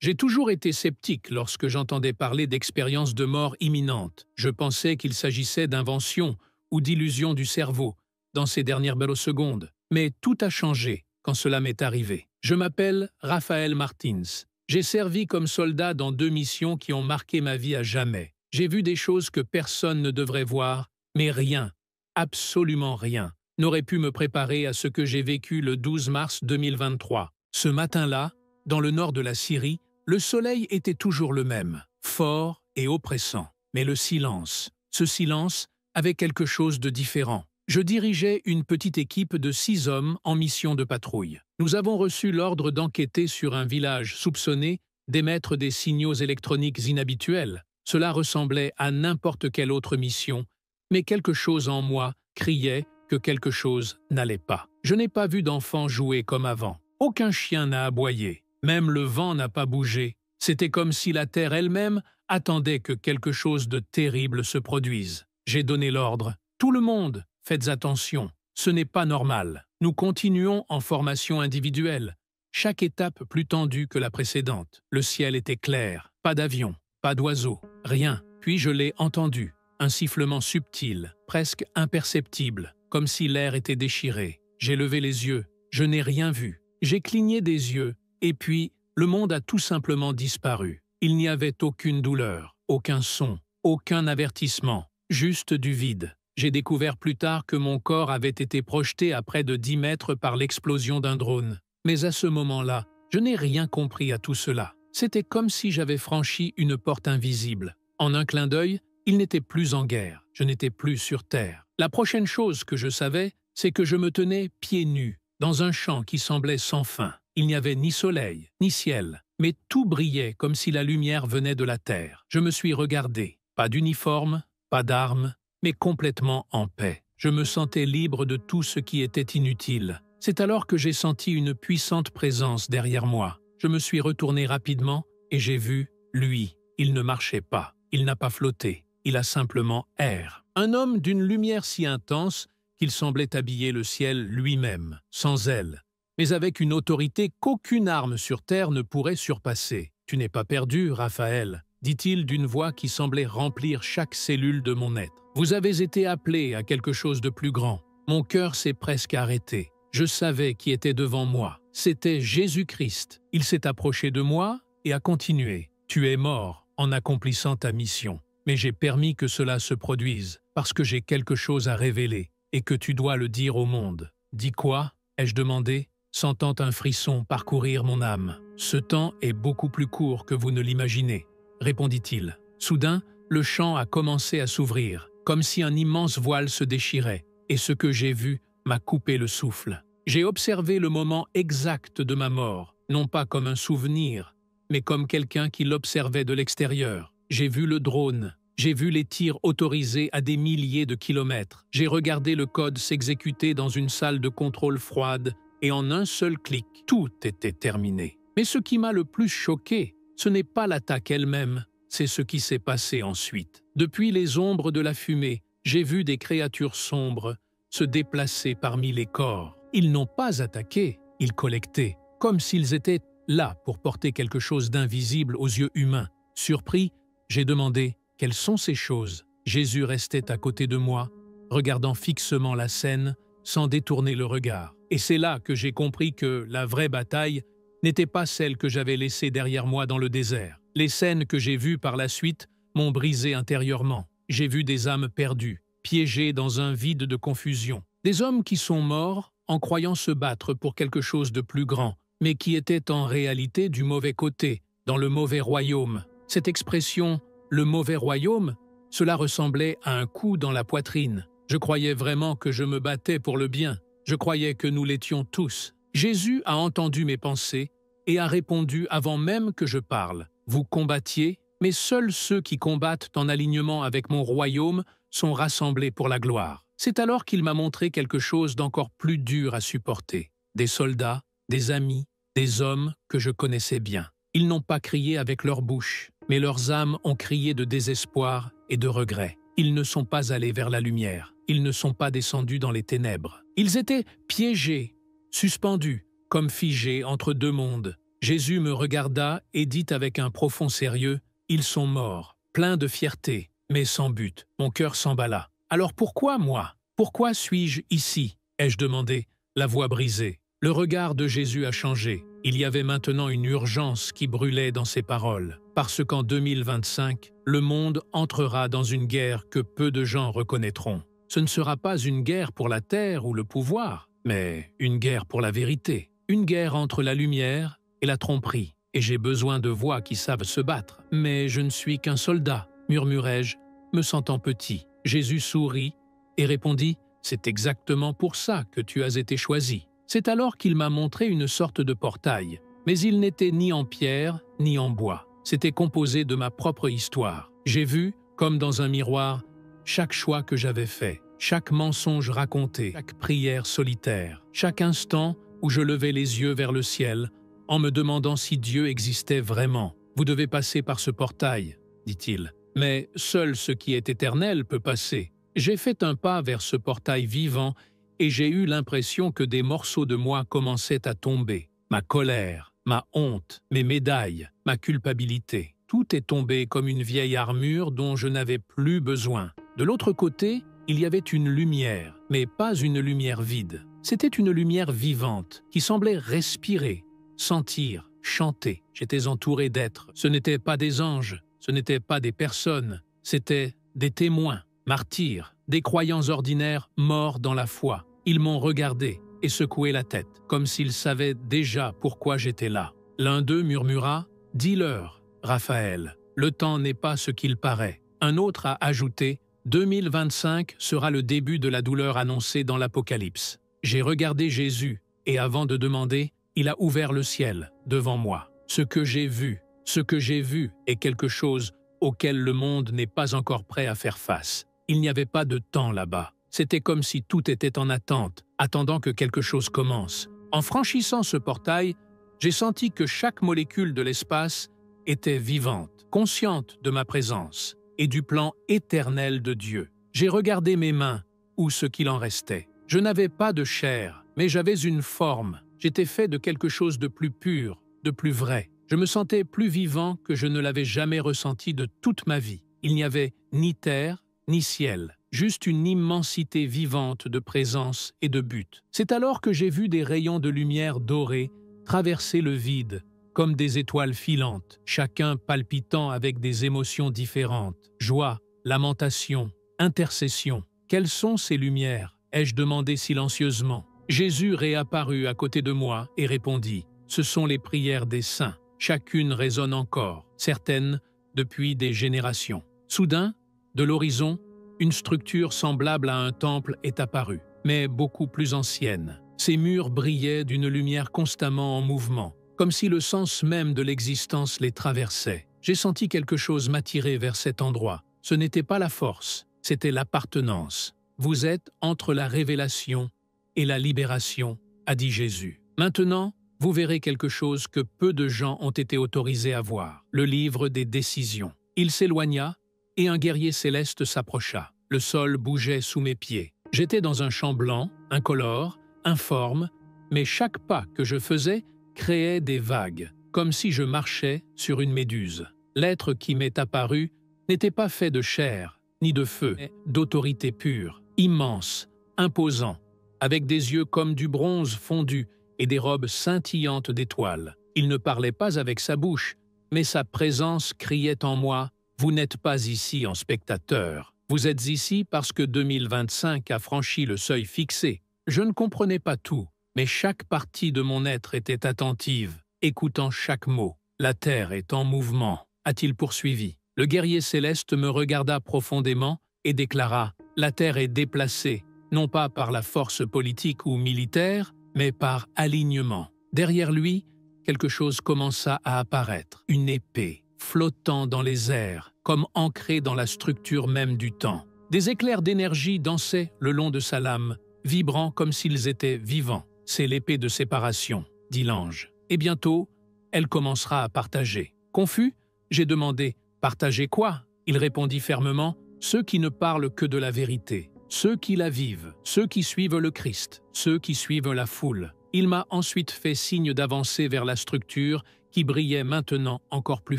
J'ai toujours été sceptique lorsque j'entendais parler d'expériences de mort imminente. Je pensais qu'il s'agissait d'inventions ou d'illusions du cerveau, dans ces dernières secondes. Mais tout a changé quand cela m'est arrivé. Je m'appelle Raphaël Martins. J'ai servi comme soldat dans 2 missions qui ont marqué ma vie à jamais. J'ai vu des choses que personne ne devrait voir, mais rien, absolument rien, n'aurait pu me préparer à ce que j'ai vécu le 12 mars 2023. Ce matin-là, dans le nord de la Syrie, le soleil était toujours le même, fort et oppressant. Mais le silence, ce silence avait quelque chose de différent. Je dirigeais une petite équipe de 6 hommes en mission de patrouille. Nous avons reçu l'ordre d'enquêter sur un village soupçonné d'émettre des signaux électroniques inhabituels. Cela ressemblait à n'importe quelle autre mission, mais quelque chose en moi criait que quelque chose n'allait pas. Je n'ai pas vu d'enfants jouer comme avant. Aucun chien n'a aboyé. Même le vent n'a pas bougé. C'était comme si la terre elle-même attendait que quelque chose de terrible se produise. J'ai donné l'ordre. Tout le monde, faites attention. Ce n'est pas normal. Nous continuons en formation individuelle. Chaque étape plus tendue que la précédente. Le ciel était clair. Pas d'avion, pas d'oiseau, rien. Puis je l'ai entendu. Un sifflement subtil, presque imperceptible, comme si l'air était déchiré. J'ai levé les yeux. Je n'ai rien vu. J'ai cligné des yeux. Et puis, le monde a tout simplement disparu. Il n'y avait aucune douleur, aucun son, aucun avertissement, juste du vide. J'ai découvert plus tard que mon corps avait été projeté à près de 10 mètres par l'explosion d'un drone. Mais à ce moment-là, je n'ai rien compris à tout cela. C'était comme si j'avais franchi une porte invisible. En un clin d'œil, il n'était plus en guerre, je n'étais plus sur Terre. La prochaine chose que je savais, c'est que je me tenais pieds nus, dans un champ qui semblait sans fin. Il n'y avait ni soleil, ni ciel, mais tout brillait comme si la lumière venait de la terre. Je me suis regardé. Pas d'uniforme, pas d'armes, mais complètement en paix. Je me sentais libre de tout ce qui était inutile. C'est alors que j'ai senti une puissante présence derrière moi. Je me suis retourné rapidement et j'ai vu, lui, il ne marchait pas. Il n'a pas flotté. Il a simplement erré. Un homme d'une lumière si intense qu'il semblait habiller le ciel lui-même, sans ailes, mais avec une autorité qu'aucune arme sur terre ne pourrait surpasser. « Tu n'es pas perdu, Raphaël », dit-il d'une voix qui semblait remplir chaque cellule de mon être. « Vous avez été appelé à quelque chose de plus grand. » Mon cœur s'est presque arrêté. Je savais qui était devant moi. C'était Jésus-Christ. Il s'est approché de moi et a continué. « Tu es mort en accomplissant ta mission. Mais j'ai permis que cela se produise, parce que j'ai quelque chose à révéler, et que tu dois le dire au monde. »« Dis quoi ?» ai-je demandé, sentant un frisson parcourir mon âme. « Ce temps est beaucoup plus court que vous ne l'imaginez, » répondit-il. Soudain, le champ a commencé à s'ouvrir, comme si un immense voile se déchirait, et ce que j'ai vu m'a coupé le souffle. J'ai observé le moment exact de ma mort, non pas comme un souvenir, mais comme quelqu'un qui l'observait de l'extérieur. J'ai vu le drone, j'ai vu les tirs autorisés à des milliers de kilomètres, j'ai regardé le code s'exécuter dans une salle de contrôle froide, et en un seul clic, tout était terminé. Mais ce qui m'a le plus choqué, ce n'est pas l'attaque elle-même, c'est ce qui s'est passé ensuite. Depuis les ombres de la fumée, j'ai vu des créatures sombres se déplacer parmi les corps. Ils n'ont pas attaqué, ils collectaient, comme s'ils étaient là pour porter quelque chose d'invisible aux yeux humains. Surpris, j'ai demandé « Quelles sont ces choses ?» Jésus restait à côté de moi, regardant fixement la scène, sans détourner le regard. Et c'est là que j'ai compris que la vraie bataille n'était pas celle que j'avais laissée derrière moi dans le désert. Les scènes que j'ai vues par la suite m'ont brisé intérieurement. J'ai vu des âmes perdues, piégées dans un vide de confusion. Des hommes qui sont morts en croyant se battre pour quelque chose de plus grand, mais qui étaient en réalité du mauvais côté, dans le mauvais royaume. Cette expression « le mauvais royaume », cela ressemblait à un coup dans la poitrine. Je croyais vraiment que je me battais pour le bien. Je croyais que nous l'étions tous. Jésus a entendu mes pensées et a répondu avant même que je parle. Vous combattiez, mais seuls ceux qui combattent en alignement avec mon royaume sont rassemblés pour la gloire. C'est alors qu'il m'a montré quelque chose d'encore plus dur à supporter. Des soldats, des amis, des hommes que je connaissais bien. Ils n'ont pas crié avec leur bouche, mais leurs âmes ont crié de désespoir et de regret. Ils ne sont pas allés vers la lumière. Ils ne sont pas descendus dans les ténèbres. Ils étaient piégés, suspendus, comme figés entre 2 mondes. Jésus me regarda et dit avec un profond sérieux, « Ils sont morts, pleins de fierté, mais sans but. » Mon cœur s'emballa. « Alors pourquoi moi? Pourquoi suis-je ici ?» ai-je demandé, la voix brisée. Le regard de Jésus a changé. Il y avait maintenant une urgence qui brûlait dans ses paroles, parce qu'en 2025, le monde entrera dans une guerre que peu de gens reconnaîtront. Ce ne sera pas une guerre pour la terre ou le pouvoir, mais une guerre pour la vérité. Une guerre entre la lumière et la tromperie. Et j'ai besoin de voix qui savent se battre. Mais je ne suis qu'un soldat, murmurai-je, me sentant petit. Jésus sourit et répondit, « C'est exactement pour ça que tu as été choisi. » C'est alors qu'il m'a montré une sorte de portail. Mais il n'était ni en pierre, ni en bois. C'était composé de ma propre histoire. J'ai vu, comme dans un miroir, chaque choix que j'avais fait, chaque mensonge raconté, chaque prière solitaire, chaque instant où je levais les yeux vers le ciel en me demandant si Dieu existait vraiment. « Vous devez passer par ce portail, » dit-il. « Mais seul ce qui est éternel peut passer. » J'ai fait un pas vers ce portail vivant et j'ai eu l'impression que des morceaux de moi commençaient à tomber. Ma colère, ma honte, mes médailles, ma culpabilité. Tout est tombé comme une vieille armure dont je n'avais plus besoin. De l'autre côté, il y avait une lumière, mais pas une lumière vide. C'était une lumière vivante qui semblait respirer, sentir, chanter. J'étais entouré d'êtres. Ce n'étaient pas des anges, ce n'étaient pas des personnes, c'étaient des témoins, martyrs, des croyants ordinaires morts dans la foi. Ils m'ont regardé et secoué la tête, comme s'ils savaient déjà pourquoi j'étais là. L'un d'eux murmura « Dis-leur, Raphaël, le temps n'est pas ce qu'il paraît. » Un autre a ajouté « 2025 sera le début de la douleur annoncée dans l'Apocalypse. » J'ai regardé Jésus et avant de demander, il a ouvert le ciel devant moi. Ce que j'ai vu est quelque chose auquel le monde n'est pas encore prêt à faire face. Il n'y avait pas de temps là-bas. C'était comme si tout était en attente, attendant que quelque chose commence. En franchissant ce portail, j'ai senti que chaque molécule de l'espace était vivante, consciente de ma présence et du plan éternel de Dieu. J'ai regardé mes mains, ou ce qu'il en restait. Je n'avais pas de chair, mais j'avais une forme. J'étais fait de quelque chose de plus pur, de plus vrai. Je me sentais plus vivant que je ne l'avais jamais ressenti de toute ma vie. Il n'y avait ni terre, ni ciel, juste une immensité vivante de présence et de but. C'est alors que j'ai vu des rayons de lumière dorée traverser le vide, comme des étoiles filantes, chacun palpitant avec des émotions différentes. Joie, lamentation, intercession. Quelles sont ces lumières? Ai-je demandé silencieusement. Jésus réapparut à côté de moi et répondit « Ce sont les prières des saints. Chacune résonne encore, certaines depuis des générations. » Soudain, de l'horizon, une structure semblable à un temple est apparue, mais beaucoup plus ancienne. Ses murs brillaient d'une lumière constamment en mouvement, comme si le sens même de l'existence les traversait. J'ai senti quelque chose m'attirer vers cet endroit. Ce n'était pas la force, c'était l'appartenance. « Vous êtes entre la révélation et la libération, » a dit Jésus. Maintenant, vous verrez quelque chose que peu de gens ont été autorisés à voir, le livre des décisions. Il s'éloigna et un guerrier céleste s'approcha. Le sol bougeait sous mes pieds. J'étais dans un champ blanc, incolore, informe, mais chaque pas que je faisais créait des vagues, comme si je marchais sur une méduse. L'être qui m'est apparu n'était pas fait de chair, ni de feu, mais d'autorité pure, immense, imposant, avec des yeux comme du bronze fondu et des robes scintillantes d'étoiles. Il ne parlait pas avec sa bouche, mais sa présence criait en moi « Vous n'êtes pas ici en spectateur. Vous êtes ici parce que 2025 a franchi le seuil fixé. » Je ne comprenais pas tout, mais chaque partie de mon être était attentive, écoutant chaque mot. « La terre est en mouvement », a-t-il poursuivi. Le guerrier céleste me regarda profondément et déclara « La terre est déplacée, non pas par la force politique ou militaire, mais par alignement. » Derrière lui, quelque chose commença à apparaître, une épée, flottant dans les airs, comme ancrée dans la structure même du temps. Des éclairs d'énergie dansaient le long de sa lame, vibrant comme s'ils étaient vivants. « C'est l'épée de séparation, » dit l'ange. Et bientôt, elle commencera à partager. Confus, j'ai demandé « Partager quoi ?» Il répondit fermement « Ceux qui ne parlent que de la vérité, ceux qui la vivent, ceux qui suivent le Christ, ceux qui suivent la foule. » Il m'a ensuite fait signe d'avancer vers la structure qui brillait maintenant encore plus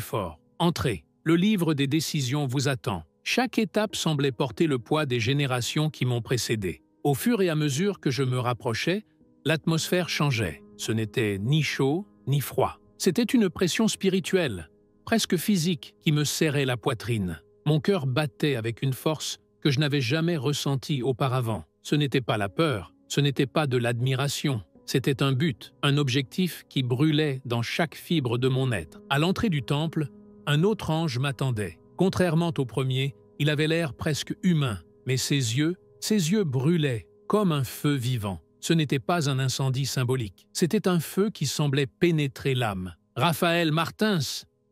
fort. Entrez, le livre des décisions vous attend. Chaque étape semblait porter le poids des générations qui m'ont précédé. Au fur et à mesure que je me rapprochais, l'atmosphère changeait. Ce n'était ni chaud, ni froid. C'était une pression spirituelle, presque physique, qui me serrait la poitrine. Mon cœur battait avec une force que je n'avais jamais ressentie auparavant. Ce n'était pas la peur, ce n'était pas de l'admiration. C'était un but, un objectif qui brûlait dans chaque fibre de mon être. À l'entrée du temple, un autre ange m'attendait. Contrairement au premier, il avait l'air presque humain, mais ses yeux brûlaient comme un feu vivant. Ce n'était pas un incendie symbolique, c'était un feu qui semblait pénétrer l'âme. « Raphaël Martins !»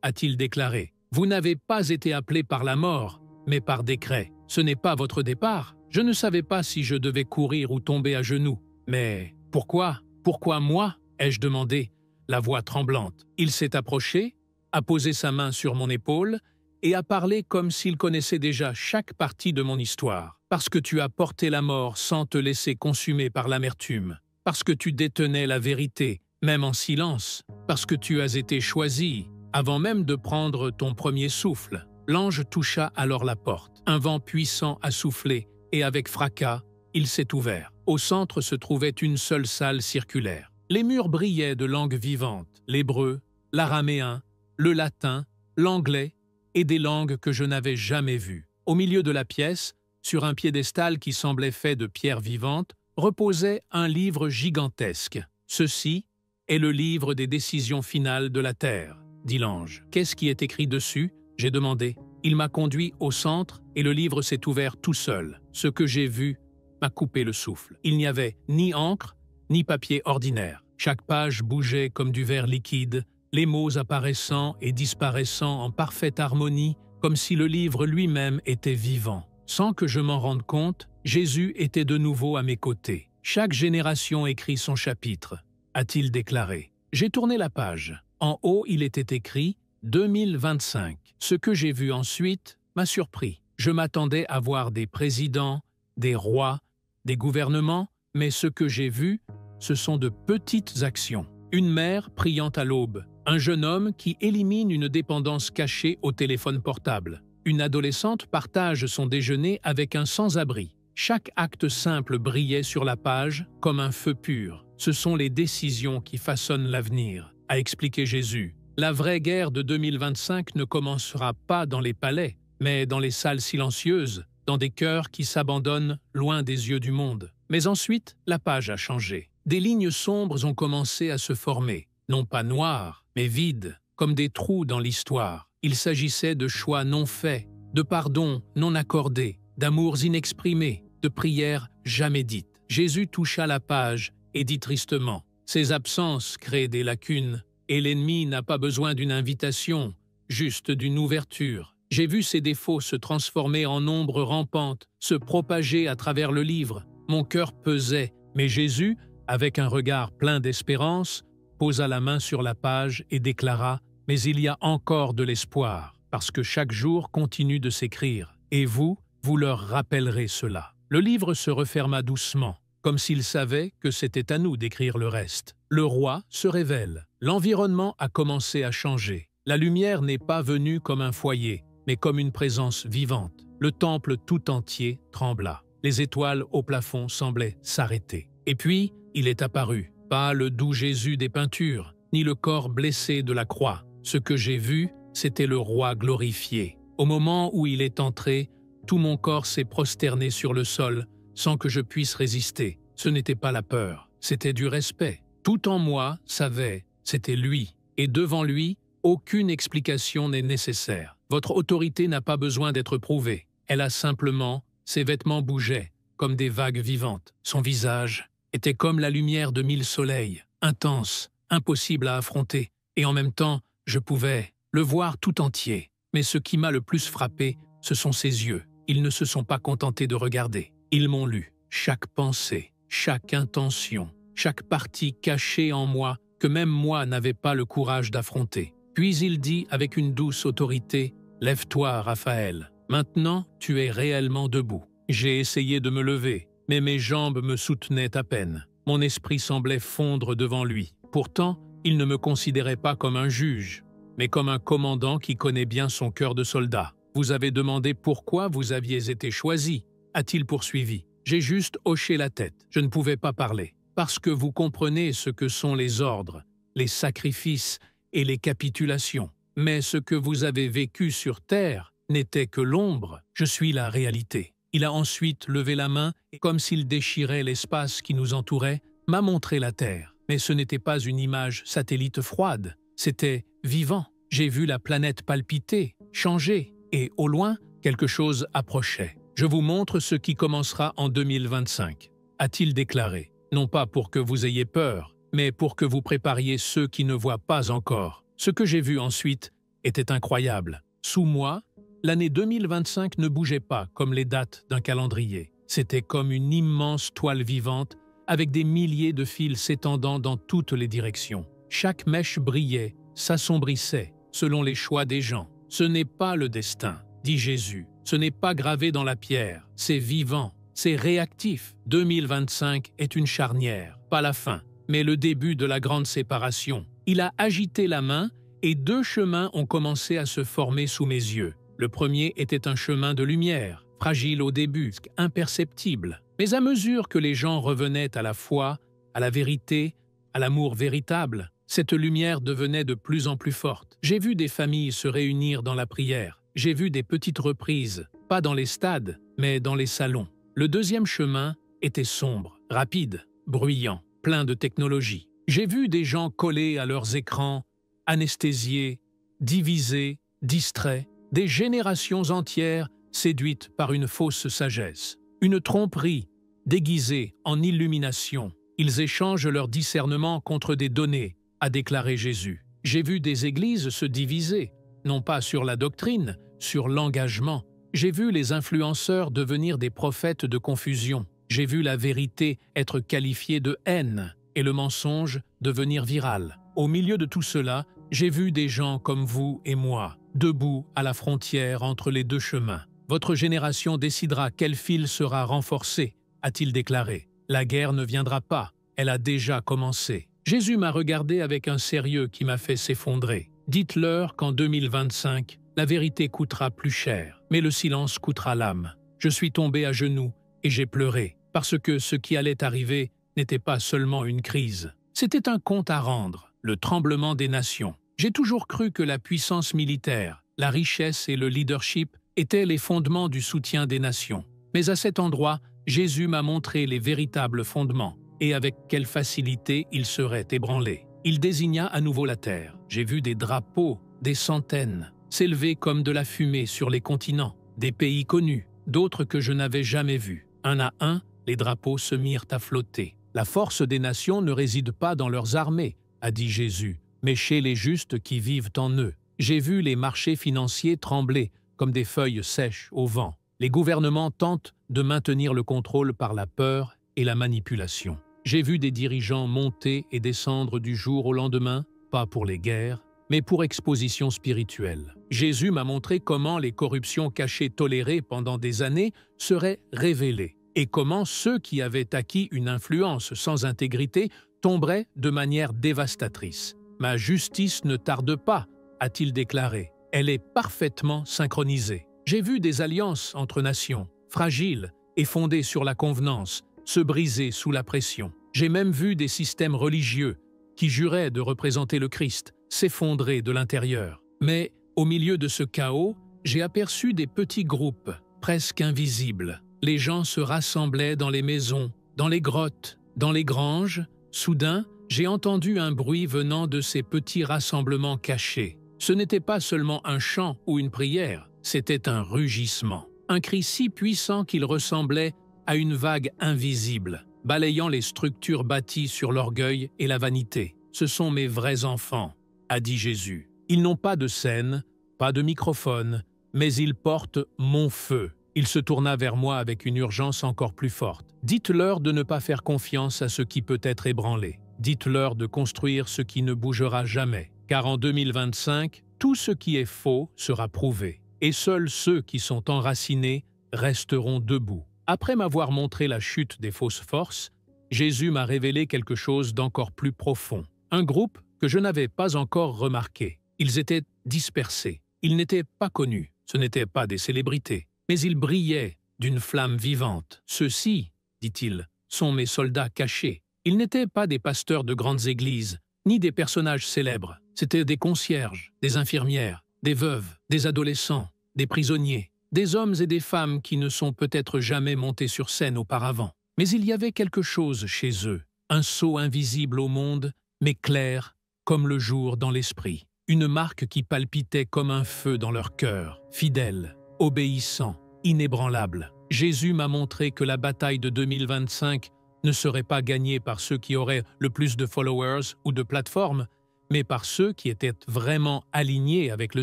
a-t-il déclaré. « Vous n'avez pas été appelé par la mort, mais par décret. Ce n'est pas votre départ. Je ne savais pas si je devais courir ou tomber à genoux. Mais pourquoi ? Pourquoi moi ?» ai-je demandé, la voix tremblante. Il s'est approché, a posé sa main sur mon épaule et a parlé comme s'il connaissait déjà chaque partie de mon histoire. Parce que tu as porté la mort sans te laisser consumer par l'amertume. Parce que tu détenais la vérité, même en silence. Parce que tu as été choisi, avant même de prendre ton premier souffle. L'ange toucha alors la porte. Un vent puissant a soufflé et avec fracas, il s'est ouvert. Au centre se trouvait une seule salle circulaire. Les murs brillaient de langues vivantes, l'hébreu, l'araméen, le latin, l'anglais et des langues que je n'avais jamais vues. Au milieu de la pièce, sur un piédestal qui semblait fait de pierres vivantes, reposait un livre gigantesque. « Ceci est le livre des décisions finales de la terre », dit l'ange. « Qu'est-ce qui est écrit dessus ?» j'ai demandé. Il m'a conduit au centre et le livre s'est ouvert tout seul. Ce que j'ai vu m'a coupé le souffle. Il n'y avait ni encre, ni papier ordinaire. Chaque page bougeait comme du verre liquide, les mots apparaissant et disparaissant en parfaite harmonie, comme si le livre lui-même était vivant. Sans que je m'en rende compte, Jésus était de nouveau à mes côtés. Chaque génération écrit son chapitre, a-t-il déclaré. J'ai tourné la page. En haut, il était écrit « 2025 ». Ce que j'ai vu ensuite m'a surpris. Je m'attendais à voir des présidents, des rois, des gouvernements, mais ce que j'ai vu, ce sont de petites actions. Une mère priant à l'aube, un jeune homme qui élimine une dépendance cachée au téléphone portable. Une adolescente partage son déjeuner avec un sans-abri. Chaque acte simple brillait sur la page comme un feu pur. Ce sont les décisions qui façonnent l'avenir, a expliqué Jésus. La vraie guerre de 2025 ne commencera pas dans les palais, mais dans les salles silencieuses, dans des cœurs qui s'abandonnent loin des yeux du monde. Mais ensuite, la page a changé. Des lignes sombres ont commencé à se former, non pas noires, mais vides, comme des trous dans l'histoire. Il s'agissait de choix non faits, de pardons non accordés, d'amours inexprimés, de prières jamais dites. Jésus toucha la page et dit tristement « Ces absences créent des lacunes, et l'ennemi n'a pas besoin d'une invitation, juste d'une ouverture. J'ai vu ces défauts se transformer en ombre rampante, se propager à travers le livre. Mon cœur pesait, mais Jésus, avec un regard plein d'espérance, posa la main sur la page et déclara « Mais il y a encore de l'espoir, parce que chaque jour continue de s'écrire, et vous leur rappellerez cela. » Le livre se referma doucement, comme s'il savait que c'était à nous d'écrire le reste. Le roi se révèle. L'environnement a commencé à changer. La lumière n'est pas venue comme un foyer, mais comme une présence vivante. Le temple tout entier trembla. Les étoiles au plafond semblaient s'arrêter. Et puis, il est apparu. Pas le doux Jésus des peintures, ni le corps blessé de la croix. Ce que j'ai vu, c'était le roi glorifié. Au moment où il est entré, tout mon corps s'est prosterné sur le sol, sans que je puisse résister. Ce n'était pas la peur, c'était du respect. Tout en moi savait, c'était lui. Et devant lui, aucune explication n'est nécessaire. Votre autorité n'a pas besoin d'être prouvée. Elle a simplement, ses vêtements bougeaient, comme des vagues vivantes. Son visage était comme la lumière de 1000 soleils, intense, impossible à affronter. Et en même temps, je pouvais le voir tout entier. Mais ce qui m'a le plus frappé, ce sont ses yeux. Ils ne se sont pas contentés de regarder. Ils m'ont lu. Chaque pensée, chaque intention, chaque partie cachée en moi que même moi n'avais pas le courage d'affronter. Puis il dit avec une douce autorité « Lève-toi, Raphaël. Maintenant, tu es réellement debout. » J'ai essayé de me lever, mais mes jambes me soutenaient à peine. Mon esprit semblait fondre devant lui. Pourtant, Il ne me considérait pas comme un juge, mais comme un commandant qui connaît bien son cœur de soldat. Vous avez demandé pourquoi vous aviez été choisi, a-t-il poursuivi. J'ai juste hoché la tête. Je ne pouvais pas parler. Parce que vous comprenez ce que sont les ordres, les sacrifices et les capitulations. Mais ce que vous avez vécu sur terre n'était que l'ombre. Je suis la réalité. Il a ensuite levé la main et, comme s'il déchirait l'espace qui nous entourait, m'a montré la terre. Mais ce n'était pas une image satellite froide. C'était vivant. J'ai vu la planète palpiter, changer, et au loin, quelque chose approchait. Je vous montre ce qui commencera en 2025, a-t-il déclaré. Non pas pour que vous ayez peur, mais pour que vous prépariez ceux qui ne voient pas encore. Ce que j'ai vu ensuite était incroyable. Sous moi, l'année 2025 ne bougeait pas comme les dates d'un calendrier. C'était comme une immense toile vivante avec des milliers de fils s'étendant dans toutes les directions. Chaque mèche brillait, s'assombrissait, selon les choix des gens. Ce n'est pas le destin, dit Jésus. Ce n'est pas gravé dans la pierre, c'est vivant. C'est réactif. 2025 est une charnière, pas la fin, mais le début de la grande séparation. Il a agité la main et 2 chemins ont commencé à se former sous mes yeux. Le premier était un chemin de lumière, fragile au début, imperceptible. Mais à mesure que les gens revenaient à la foi, à la vérité, à l'amour véritable, cette lumière devenait de plus en plus forte. J'ai vu des familles se réunir dans la prière. J'ai vu des petites reprises, pas dans les stades, mais dans les salons. Le deuxième chemin était sombre, rapide, bruyant, plein de technologie. J'ai vu des gens collés à leurs écrans, anesthésiés, divisés, distraits, des générations entières séduites par une fausse sagesse, une tromperie déguisée en illumination. Ils échangent leur discernement contre des données, a déclaré Jésus. J'ai vu des églises se diviser, non pas sur la doctrine, sur l'engagement. J'ai vu les influenceurs devenir des prophètes de confusion. J'ai vu la vérité être qualifiée de haine et le mensonge devenir viral. Au milieu de tout cela, j'ai vu des gens comme vous et moi, debout à la frontière entre les 2 chemins. Votre génération décidera quel fil sera renforcé, a-t-il déclaré. La guerre ne viendra pas, elle a déjà commencé. Jésus m'a regardé avec un sérieux qui m'a fait s'effondrer. Dites-leur qu'en 2025, la vérité coûtera plus cher, mais le silence coûtera l'âme. Je suis tombé à genoux et j'ai pleuré, parce que ce qui allait arriver n'était pas seulement une crise. C'était un compte à rendre, le tremblement des nations. J'ai toujours cru que la puissance militaire, la richesse et le leadership étaient les fondements du soutien des nations. Mais à cet endroit, Jésus m'a montré les véritables fondements, et avec quelle facilité ils seraient ébranlés. Il désigna à nouveau la terre. J'ai vu des drapeaux, des centaines, s'élever comme de la fumée sur les continents, des pays connus, d'autres que je n'avais jamais vus. Un à un, les drapeaux se mirent à flotter. La force des nations ne réside pas dans leurs armées, a dit Jésus, mais chez les justes qui vivent en eux. J'ai vu les marchés financiers trembler comme des feuilles sèches au vent. Les gouvernements tentent de maintenir le contrôle par la peur et la manipulation. J'ai vu des dirigeants monter et descendre du jour au lendemain, pas pour les guerres, mais pour exposition spirituelle. Jésus m'a montré comment les corruptions cachées tolérées pendant des années seraient révélées, et comment ceux qui avaient acquis une influence sans intégrité tomberaient de manière dévastatrice. Ma justice ne tarde pas, a-t-il déclaré. Elle est parfaitement synchronisée. J'ai vu des alliances entre nations, fragiles et fondées sur la convenance, se briser sous la pression. J'ai même vu des systèmes religieux qui juraient de représenter le Christ s'effondrer de l'intérieur. Mais au milieu de ce chaos, j'ai aperçu des petits groupes, presque invisibles. Les gens se rassemblaient dans les maisons, dans les grottes, dans les granges. Soudain, j'ai entendu un bruit venant de ces petits rassemblements cachés. Ce n'était pas seulement un chant ou une prière, c'était un rugissement. Un cri si puissant qu'il ressemblait à une vague invisible, balayant les structures bâties sur l'orgueil et la vanité. Ce sont mes vrais enfants, a dit Jésus. Ils n'ont pas de scène, pas de microphone, mais ils portent mon feu. Il se tourna vers moi avec une urgence encore plus forte. Dites-leur de ne pas faire confiance à ce qui peut être ébranlé. Dites-leur de construire ce qui ne bougera jamais. Car en 2025, tout ce qui est faux sera prouvé. Et seuls ceux qui sont enracinés resteront debout. Après m'avoir montré la chute des fausses forces, Jésus m'a révélé quelque chose d'encore plus profond. Un groupe que je n'avais pas encore remarqués. Ils étaient dispersés. Ils n'étaient pas connus. Ce n'étaient pas des célébrités. Mais ils brillaient d'une flamme vivante. Ceux-ci, dit-il, sont mes soldats cachés. Ils n'étaient pas des pasteurs de grandes églises, ni des personnages célèbres. C'étaient des concierges, des infirmières, des veuves, des adolescents, des prisonniers, des hommes et des femmes qui ne sont peut-être jamais montés sur scène auparavant. Mais il y avait quelque chose chez eux, un sceau invisible au monde, mais clair comme le jour dans l'esprit. Une marque qui palpitait comme un feu dans leur cœur, fidèle, obéissant, inébranlable. Jésus m'a montré que la bataille de 2025 ne serait pas gagnée par ceux qui auraient le plus de followers ou de plateformes, mais par ceux qui étaient vraiment alignés avec le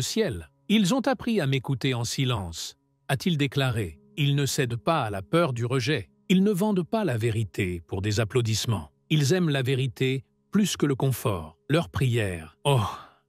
ciel. Ils ont appris à m'écouter en silence, a-t-il déclaré. Ils ne cèdent pas à la peur du rejet. Ils ne vendent pas la vérité pour des applaudissements. Ils aiment la vérité plus que le confort. Leurs prières,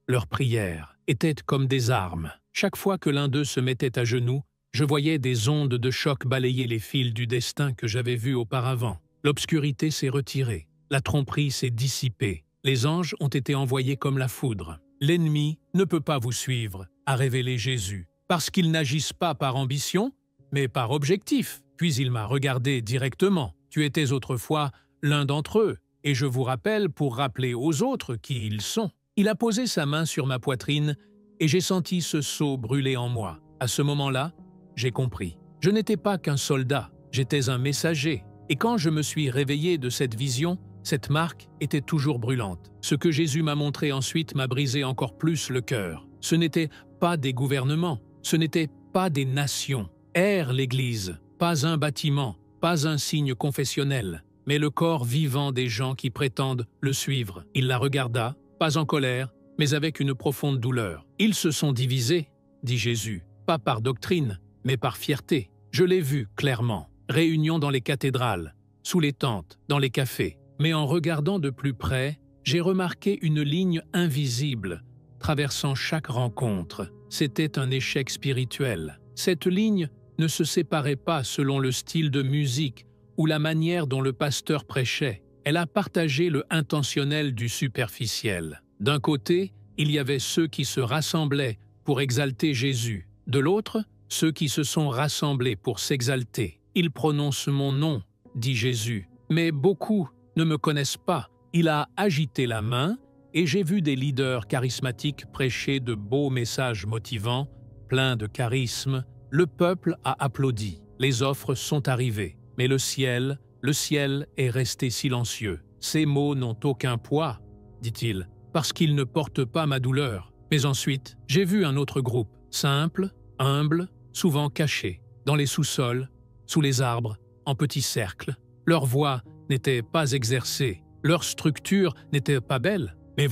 leurs prières étaient comme des armes. Chaque fois que l'un d'eux se mettait à genoux, je voyais des ondes de choc balayer les fils du destin que j'avais vus auparavant. L'obscurité s'est retirée, la tromperie s'est dissipée, les anges ont été envoyés comme la foudre. L'ennemi ne peut pas vous suivre, a révélé Jésus, parce qu'ils n'agissent pas par ambition, mais par objectif. Puis il m'a regardé directement. Tu étais autrefois l'un d'entre eux, et je vous rappelle pour rappeler aux autres qui ils sont. Il a posé sa main sur ma poitrine, et j'ai senti ce sceau brûler en moi. À ce moment-là, j'ai compris. Je n'étais pas qu'un soldat, j'étais un messager. Et quand je me suis réveillé de cette vision, cette marque était toujours brûlante. Ce que Jésus m'a montré ensuite m'a brisé encore plus le cœur. Ce n'étaient pas des gouvernements, ce n'étaient pas des nations. Erre l'Église, pas un bâtiment, pas un signe confessionnel, mais le corps vivant des gens qui prétendent le suivre. Il la regarda, pas en colère, mais avec une profonde douleur. Ils se sont divisés, dit Jésus, pas par doctrine, mais par fierté. Je l'ai vu clairement. Réunions dans les cathédrales, sous les tentes, dans les cafés. Mais en regardant de plus près, j'ai remarqué une ligne invisible traversant chaque rencontre. C'était un échec spirituel. Cette ligne ne se séparait pas selon le style de musique ou la manière dont le pasteur prêchait. Elle a partagé le intentionnel du superficiel. D'un côté, il y avait ceux qui se rassemblaient pour exalter Jésus. De l'autre, ceux qui se sont rassemblés pour s'exalter. Ils prononcent mon nom, dit Jésus, mais beaucoup ne me connaissent pas. Il a agité la main et j'ai vu des leaders charismatiques prêcher de beaux messages motivants, pleins de charisme. Le peuple a applaudi. Les offres sont arrivées. Mais le ciel est resté silencieux. Ces mots n'ont aucun poids, dit-il, parce qu'ils ne portent pas ma douleur. Mais ensuite, j'ai vu un autre groupe, simple, humble, souvent caché, dans les sous-sols, sous les arbres, en petits cercles. Leur voix n'était pas exercée, leur structure n'était pas belle, mais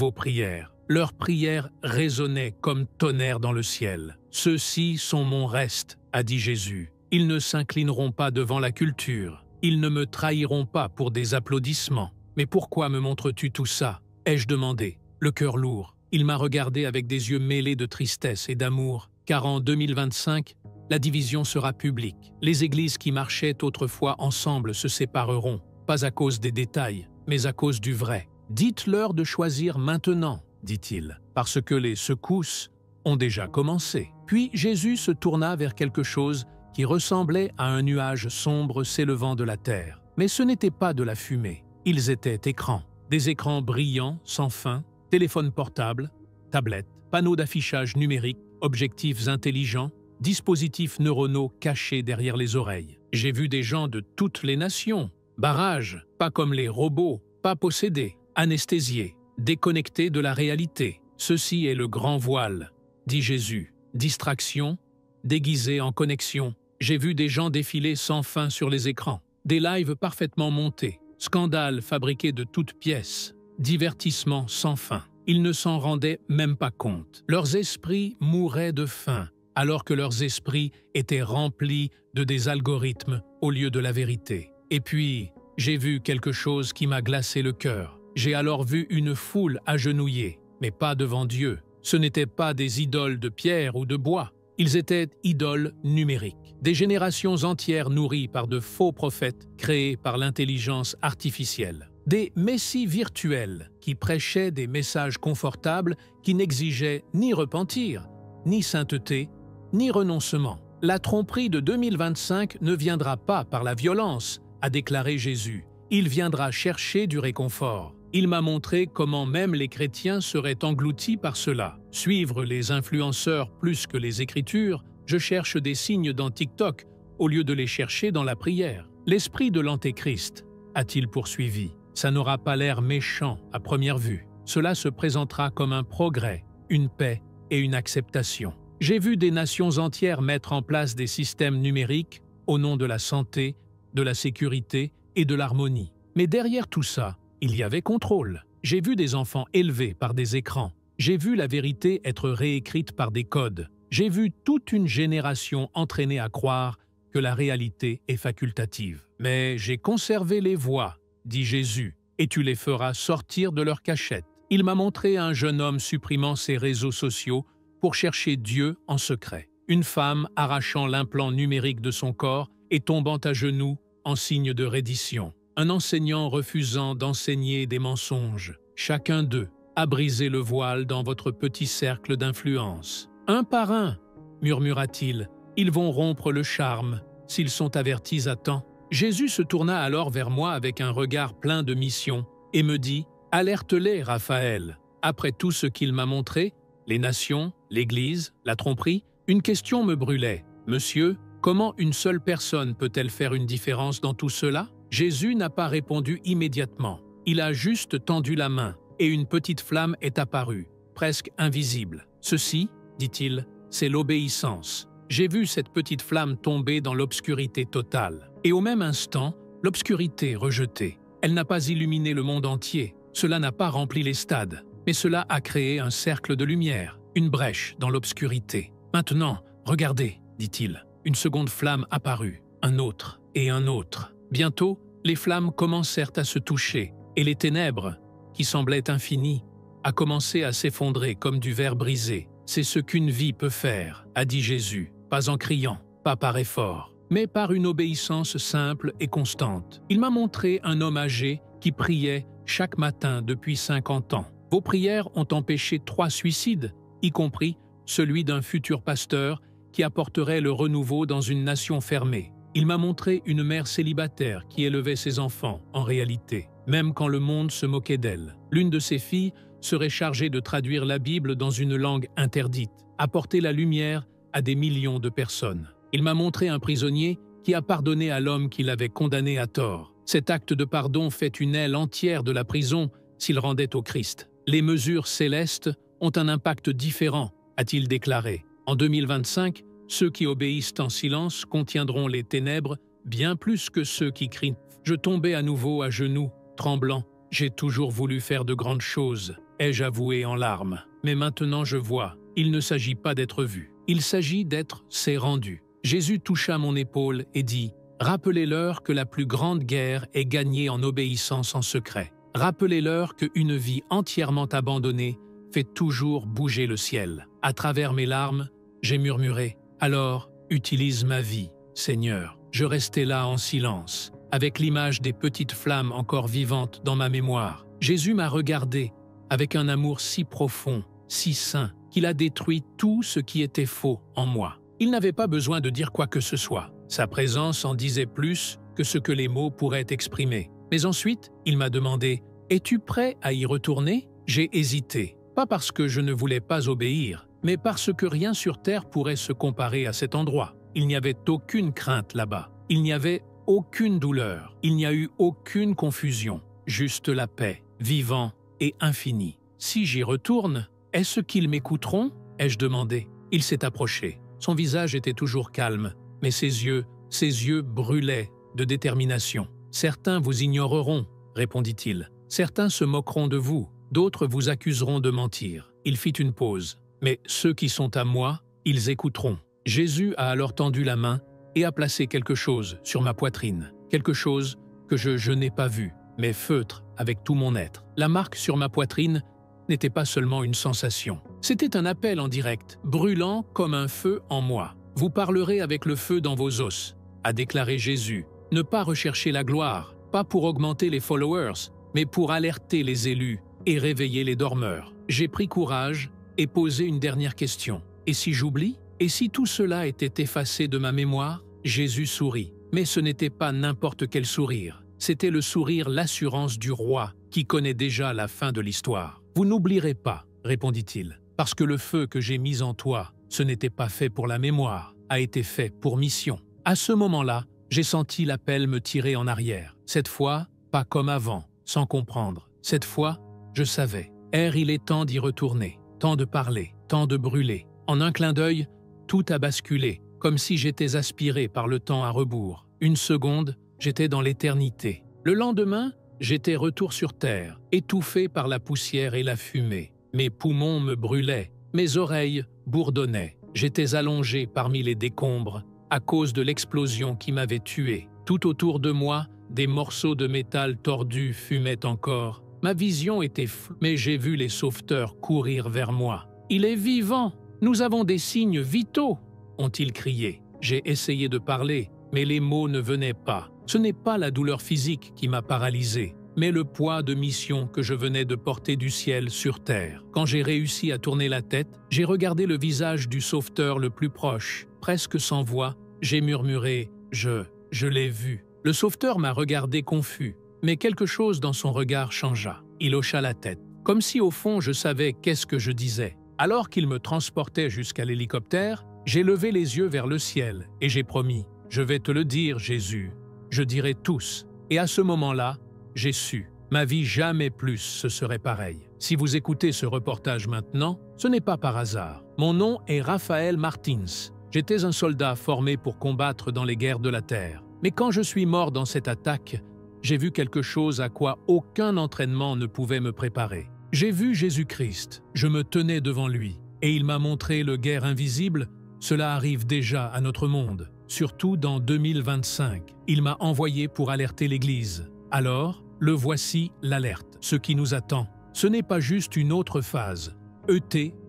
leurs prières résonnaient comme tonnerre dans le ciel. Ceux-ci sont mon reste, a dit Jésus. Ils ne s'inclineront pas devant la culture, ils ne me trahiront pas pour des applaudissements. Mais pourquoi me montres-tu tout ça? Ai-je demandé, le cœur lourd. Il m'a regardé avec des yeux mêlés de tristesse et d'amour, car en 2025, la division sera publique. Les églises qui marchaient autrefois ensemble se sépareront, pas à cause des détails, mais à cause du vrai. Dites-leur de choisir maintenant, dit-il, parce que les secousses ont déjà commencé. Puis Jésus se tourna vers quelque chose qui ressemblait à un nuage sombre s'élevant de la terre. Mais ce n'était pas de la fumée, ils étaient écrans. Des écrans brillants, sans fin, téléphones portables, tablettes, panneaux d'affichage numérique, objectifs intelligents, dispositifs neuronaux cachés derrière les oreilles. J'ai vu des gens de toutes les nations. Barrages, pas comme les robots, pas possédés, anesthésiés, déconnectés de la réalité. Ceci est le grand voile, dit Jésus. Distraction, déguisés en connexion. J'ai vu des gens défiler sans fin sur les écrans. Des lives parfaitement montés. Scandales fabriqués de toutes pièces. Divertissements sans fin. Ils ne s'en rendaient même pas compte. Leurs esprits mouraient de faim, alors que leurs esprits étaient remplis de des algorithmes au lieu de la vérité. Et puis, j'ai vu quelque chose qui m'a glacé le cœur. J'ai alors vu une foule agenouillée, mais pas devant Dieu. Ce n'étaient pas des idoles de pierre ou de bois. Ils étaient idoles numériques. Des générations entières nourries par de faux prophètes créés par l'intelligence artificielle. Des messies virtuels qui prêchaient des messages confortables qui n'exigeaient ni repentir, ni sainteté, ni renoncement. La tromperie de 2025 ne viendra pas par la violence, a déclaré Jésus. Il viendra chercher du réconfort. Il m'a montré comment même les chrétiens seraient engloutis par cela. Suivre les influenceurs plus que les Écritures, je cherche des signes dans TikTok au lieu de les chercher dans la prière. L'esprit de l'Antéchrist, a-t-il poursuivi, ça n'aura pas l'air méchant à première vue. Cela se présentera comme un progrès, une paix et une acceptation. J'ai vu des nations entières mettre en place des systèmes numériques au nom de la santé, de la sécurité et de l'harmonie. Mais derrière tout ça, il y avait contrôle. J'ai vu des enfants élevés par des écrans. J'ai vu la vérité être réécrite par des codes. J'ai vu toute une génération entraînée à croire que la réalité est facultative. Mais j'ai conservé les voix, dit Jésus, et tu les feras sortir de leur cachette. Il m'a montré un jeune homme supprimant ses réseaux sociaux pour chercher Dieu en secret. Une femme arrachant l'implant numérique de son corps et tombant à genoux en signe de reddition. Un enseignant refusant d'enseigner des mensonges. Chacun d'eux a brisé le voile dans votre petit cercle d'influence. Un par un, murmura-t-il, ils vont rompre le charme s'ils sont avertis à temps. Jésus se tourna alors vers moi avec un regard plein de mission et me dit « Alerte-les, Raphaël. Après tout ce qu'il m'a montré, les nations, l'Église, la tromperie, une question me brûlait. Monsieur, comment une seule personne peut-elle faire une différence dans tout cela ?» Jésus n'a pas répondu immédiatement. Il a juste tendu la main et une petite flamme est apparue, presque invisible. « Ceci, dit-il, c'est l'obéissance. » J'ai vu cette petite flamme tomber dans l'obscurité totale. Et au même instant, l'obscurité rejetée. Elle n'a pas illuminé le monde entier, cela n'a pas rempli les stades, mais cela a créé un cercle de lumière, une brèche dans l'obscurité. Maintenant, regardez, dit-il. Une seconde flamme apparut, un autre et un autre. Bientôt, les flammes commencèrent à se toucher, et les ténèbres, qui semblaient infinies, a commencé à s'effondrer comme du verre brisé. C'est ce qu'une vie peut faire, a dit Jésus, pas en criant, pas par effort, mais par une obéissance simple et constante. Il m'a montré un homme âgé qui priait chaque matin depuis 50 ans. Vos prières ont empêché 3 suicides, y compris celui d'un futur pasteur qui apporterait le renouveau dans une nation fermée. Il m'a montré une mère célibataire qui élevait ses enfants, en réalité, même quand le monde se moquait d'elle. L'une de ses filles serait chargée de traduire la Bible dans une langue interdite, apporter la lumière à des millions de personnes. Il m'a montré un prisonnier qui a pardonné à l'homme qui l'avait condamné à tort. Cet acte de pardon fait une aile entière de la prison s'il rendait au Christ. Les mesures célestes ont un impact différent, a-t-il déclaré. En 2025, ceux qui obéissent en silence contiendront les ténèbres bien plus que ceux qui crient. Je tombais à nouveau à genoux, tremblant. J'ai toujours voulu faire de grandes choses, ai-je avoué en larmes. Mais maintenant je vois, il ne s'agit pas d'être vu. Il s'agit d'être « c'est rendu ». Jésus toucha mon épaule et dit « Rappelez-leur que la plus grande guerre est gagnée en obéissance en secret. Rappelez-leur qu'une vie entièrement abandonnée fait toujours bouger le ciel. » À travers mes larmes, j'ai murmuré « Alors, utilise ma vie, Seigneur. » Je restais là en silence, avec l'image des petites flammes encore vivantes dans ma mémoire. Jésus m'a regardé avec un amour si profond, si saint, qu'il a détruit tout ce qui était faux en moi. Il n'avait pas besoin de dire quoi que ce soit. Sa présence en disait plus que ce que les mots pourraient exprimer. Mais ensuite, il m'a demandé « Es-tu prêt à y retourner ?» J'ai hésité, pas parce que je ne voulais pas obéir, mais parce que rien sur terre pourrait se comparer à cet endroit. Il n'y avait aucune crainte là-bas. Il n'y avait aucune douleur. Il n'y a eu aucune confusion. Juste la paix, vivant et infinie. Si j'y retourne, est-ce qu'ils m'écouteront ? Ai-je demandé. Il s'est approché. Son visage était toujours calme, mais ses yeux brûlaient de détermination. « Certains vous ignoreront, » répondit-il. « Certains se moqueront de vous, d'autres vous accuseront de mentir. » Il fit une pause. « Mais ceux qui sont à moi, ils écouteront. » Jésus a alors tendu la main et a placé quelque chose sur ma poitrine. Quelque chose que je n'ai pas vu, mais feutre avec tout mon être. La marque sur ma poitrine n'était pas seulement une sensation. C'était un appel en direct, brûlant comme un feu en moi. « Vous parlerez avec le feu dans vos os », a déclaré Jésus. Ne pas rechercher la gloire, pas pour augmenter les followers, mais pour alerter les élus et réveiller les dormeurs. J'ai pris courage et posé une dernière question. Et si j'oublie? Et si tout cela était effacé de ma mémoire? Jésus sourit. Mais ce n'était pas n'importe quel sourire. C'était le sourire, l'assurance du roi qui connaît déjà la fin de l'histoire. « Vous n'oublierez pas, répondit-il, parce que le feu que j'ai mis en toi, ce n'était pas fait pour la mémoire, a été fait pour mission. » À ce moment-là, j'ai senti l'appel me tirer en arrière. Cette fois, pas comme avant, sans comprendre. Cette fois, je savais. Il est temps d'y retourner, temps de parler, temps de brûler. En un clin d'œil, tout a basculé, comme si j'étais aspiré par le temps à rebours. Une seconde, j'étais dans l'éternité. Le lendemain, j'étais retour sur terre, étouffé par la poussière et la fumée. Mes poumons me brûlaient, mes oreilles bourdonnaient. J'étais allongé parmi les décombres à cause de l'explosion qui m'avait tué. Tout autour de moi, des morceaux de métal tordus fumaient encore. Ma vision était floue, mais j'ai vu les sauveteurs courir vers moi. « Il est vivant! Nous avons des signes vitaux !» ont-ils crié. J'ai essayé de parler, mais les mots ne venaient pas. Ce n'est pas la douleur physique qui m'a paralysé, mais le poids de mission que je venais de porter du ciel sur terre. Quand j'ai réussi à tourner la tête, j'ai regardé le visage du sauveteur le plus proche. Presque sans voix, j'ai murmuré « Je l'ai vu ». Le sauveteur m'a regardé confus, mais quelque chose dans son regard changea. Il hocha la tête, comme si au fond je savais qu'est-ce que je disais. Alors qu'il me transportait jusqu'à l'hélicoptère, j'ai levé les yeux vers le ciel et j'ai promis « Je vais te le dire, Jésus, je dirai tous ». Et à ce moment-là, j'ai su. Ma vie jamais plus ce serait pareil. Si vous écoutez ce reportage maintenant, ce n'est pas par hasard. Mon nom est Raphaël Martins. J'étais un soldat formé pour combattre dans les guerres de la terre. Mais quand je suis mort dans cette attaque, j'ai vu quelque chose à quoi aucun entraînement ne pouvait me préparer. J'ai vu Jésus-Christ, je me tenais devant lui, et il m'a montré le guerre invisible. Cela arrive déjà à notre monde, surtout dans 2025. Il m'a envoyé pour alerter l'Église. Alors, le voici l'alerte. Ce qui nous attend, ce n'est pas juste une autre phase.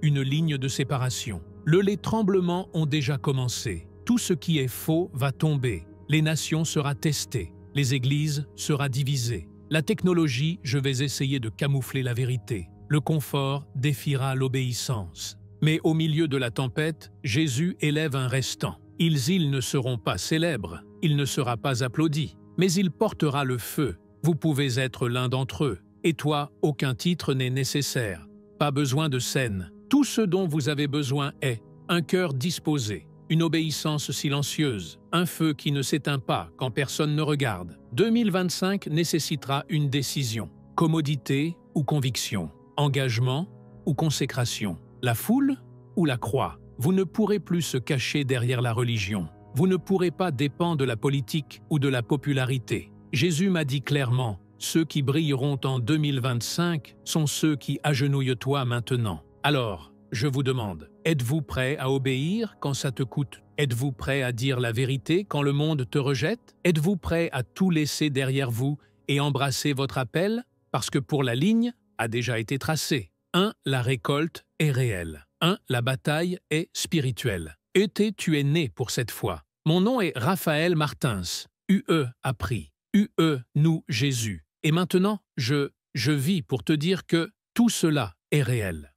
Une ligne de séparation. Les tremblements ont déjà commencé. Tout ce qui est faux va tomber. Les nations seront testées. Les églises seront divisées. La technologie, je vais essayer de camoufler la vérité. Le confort défiera l'obéissance. Mais au milieu de la tempête, Jésus élève un restant. Ils ne seront pas célèbres, il ne sera pas applaudi, mais il portera le feu. Vous pouvez être l'un d'entre eux. Et toi, aucun titre n'est nécessaire. Pas besoin de scène. Tout ce dont vous avez besoin est un cœur disposé, une obéissance silencieuse, un feu qui ne s'éteint pas quand personne ne regarde. 2025 nécessitera une décision. Commodité ou conviction, engagement ou consécration, la foule ou la croix. Vous ne pourrez plus se cacher derrière la religion. Vous ne pourrez pas dépendre de la politique ou de la popularité. Jésus m'a dit clairement, ceux qui brilleront en 2025 sont ceux qui agenouillent-toi maintenant. Alors, je vous demande, êtes-vous prêt à obéir quand ça te coûte? Êtes-vous prêt à dire la vérité quand le monde te rejette? Êtes-vous prêt à tout laisser derrière vous et embrasser votre appel? Parce que pour la ligne a déjà été tracée. 1. La récolte est réelle. 1. La bataille est spirituelle. Tu es né pour cette fois. Mon nom est Raphaël Martins. UE a pris. UE, nous, Jésus. Et maintenant, je vis pour te dire que tout cela est réel.